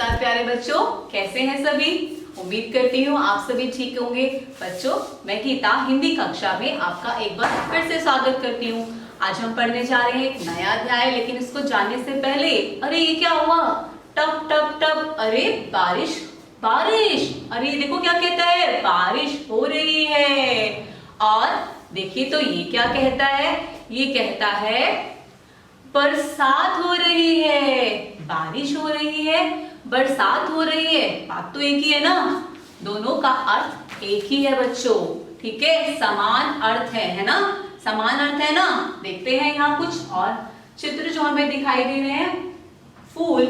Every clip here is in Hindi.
नमस्कार प्यारे बच्चों, कैसे हैं सभी। उम्मीद करती हूँ आप सभी ठीक होंगे। बच्चों, मैं गीता हिंदी कक्षा में आपका एक बार फिर से स्वागत करती हूँ। आज हम पढ़ने जा रहे हैं एक नया अध्याय, लेकिन इसको जानने से पहले अरे ये क्या हुआ, टप टप टप, अरे बारिश बारिश, अरे देखो क्या कहता है, बारिश हो रही है। और देखिए तो ये क्या कहता है, ये कहता है बरसात हो रही है। बारिश हो रही है, बरसात हो रही है, बात तो एक ही है ना, दोनों का अर्थ एक ही है बच्चों। ठीक है, समान अर्थ है ना, समान अर्थ है ना। देखते हैं यहाँ कुछ और चित्र जो हमें दिखाई दे रहे हैं। फूल,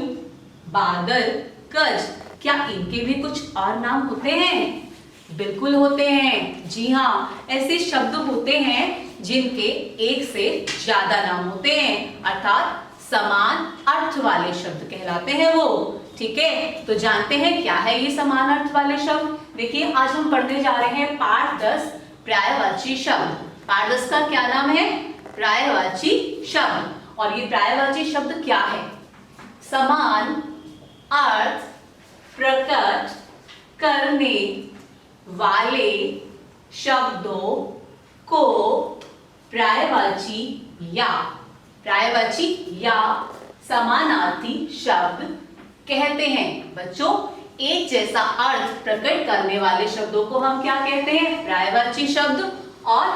बादल, गज, क्या इनके भी कुछ और नाम होते हैं? बिल्कुल होते हैं, जी हाँ। ऐसे शब्द होते हैं जिनके एक से ज्यादा नाम होते हैं, अर्थात समान अर्थ वाले शब्द कहलाते हैं वो। ठीक है, तो जानते हैं क्या है ये समान अर्थ वाले शब्द। देखिए, आज हम पढ़ने जा रहे हैं पाठ 10 पर्यायवाची शब्द। पाठ 10 का क्या नाम है? पर्यायवाची शब्द। और ये पर्यायवाची शब्द क्या है? समान अर्थ प्रकट करने वाले शब्दों को पर्यायवाची या समानार्थी शब्द कहते हैं। बच्चों, एक जैसा अर्थ प्रकट करने वाले शब्दों को हम क्या कहते हैं? पर्यायवाची शब्द और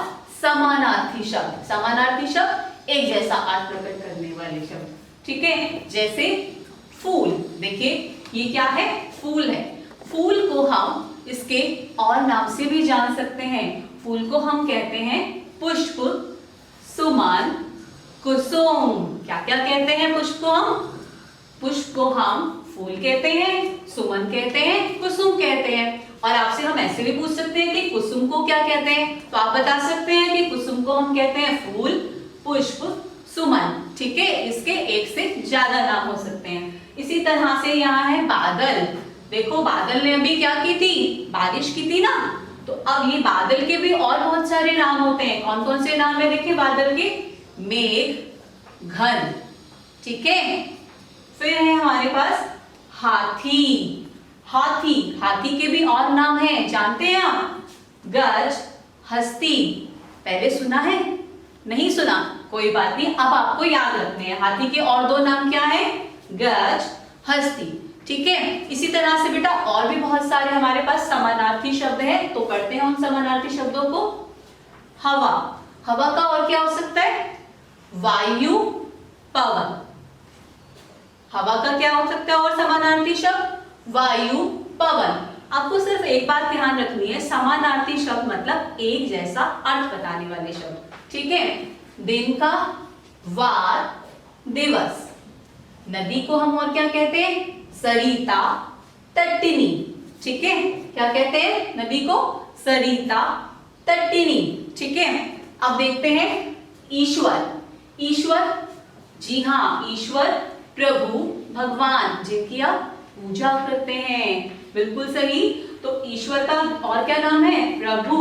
समानार्थी शब्द। समानार्थी शब्द एक जैसा अर्थ प्रकट करने वाले शब्द। ठीक है, जैसे फूल, देखिए ये क्या है? फूल है। फूल को हम इसके और नाम से भी जान सकते हैं। फूल को हम कहते हैं पुष्प, सुमन, कुसुम। क्या क्या कहते हैं पुष्प को हम? पुष्प को हम फूल कहते हैं, सुमन कहते हैं, कुसुम कहते हैं। और आपसे हम ऐसे भी पूछ सकते हैं कि कुसुम को क्या कहते हैं, तो आप बता सकते हैं कि कुसुम को हम कहते हैं फूल, पुष्प, सुमन। ठीक है, इसके एक से ज्यादा नाम हो सकते हैं। इसी तरह से यहाँ है बादल। देखो, बादल ने अभी क्या की थी? बारिश की थी ना। तो अब ये बादल के भी और बहुत सारे नाम होते हैं। कौन कौन से नाम है? देखिए बादल के, मेघ, घन। ठीक है, फिर है हमारे पास हाथी। हाथी, हाथी के भी और नाम हैं, जानते हैं आप? गज, हस्ती। पहले सुना है? नहीं सुना? कोई बात नहीं, अब आपको याद रखने हैं। हाथी के और दो नाम क्या है? गज, हस्ती। ठीक है, इसी तरह से बेटा और भी बहुत सारे हमारे पास समानार्थी शब्द हैं, तो पढ़ते हैं उन समानार्थी शब्दों को। हवा, हवा का और क्या हो सकता है? वायु, पवन। हवा का क्या हो सकता है और समानार्थी शब्द? वायु, पवन। आपको सिर्फ एक बात ध्यान रखनी है, समानार्थी शब्द मतलब एक जैसा अर्थ बताने वाले शब्द। ठीक है, दिन का, वार, दिवस। नदी को हम और क्या कहते हैं? सरिता, तटिनी। ठीक है, क्या कहते हैं नदी को? सरिता, तटिनी। ठीक है, अब देखते हैं ईश्वर। ईश्वर, जी हाँ, ईश्वर प्रभु भगवान, जिनकी आप पूजा करते हैं। बिल्कुल सही। तो ईश्वर का और क्या नाम है? प्रभु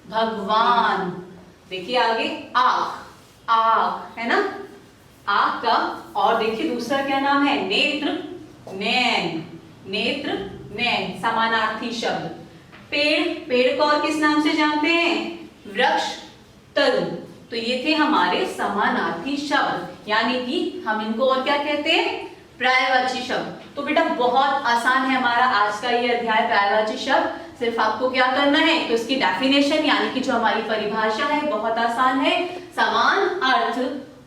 भगवान। देखिए आगे, आँख, आँख है ना, आँख का। और देखिए दूसरा क्या नाम है? नेत्र, नैन। नेत्र, नैन, समानार्थी शब्द। पेड़, पेड़ को और किस नाम से जानते हैं? वृक्ष, तरु। तो ये थे हमारे समानार्थी शब्द, यानी कि हम इनको और क्या कहते हैं? पर्यायवाची शब्द। तो बेटा बहुत आसान है हमारा आज का ये अध्याय पर्यायवाची शब्द। सिर्फ आपको क्या करना है, तो इसकी डेफिनेशन यानी कि जो हमारी परिभाषा है बहुत आसान है। समान अर्थ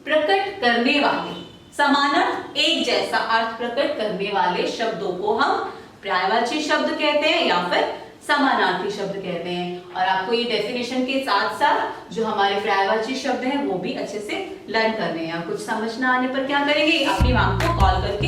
प्रकट करने वाले, समान अर्थ एक जैसा अर्थ प्रकट करने वाले शब्दों को हम पर्यायवाची शब्द कहते हैं या फिर समानार्थी शब्द कहते हैं। और आपको ये डेफिनेशन के साथ साथ जो हमारे पर्यायवाची शब्द हैं वो भी अच्छे से लर्न करने हैं। कुछ समझ ना आने पर क्या करेंगे? अपनी मैम को कॉल करके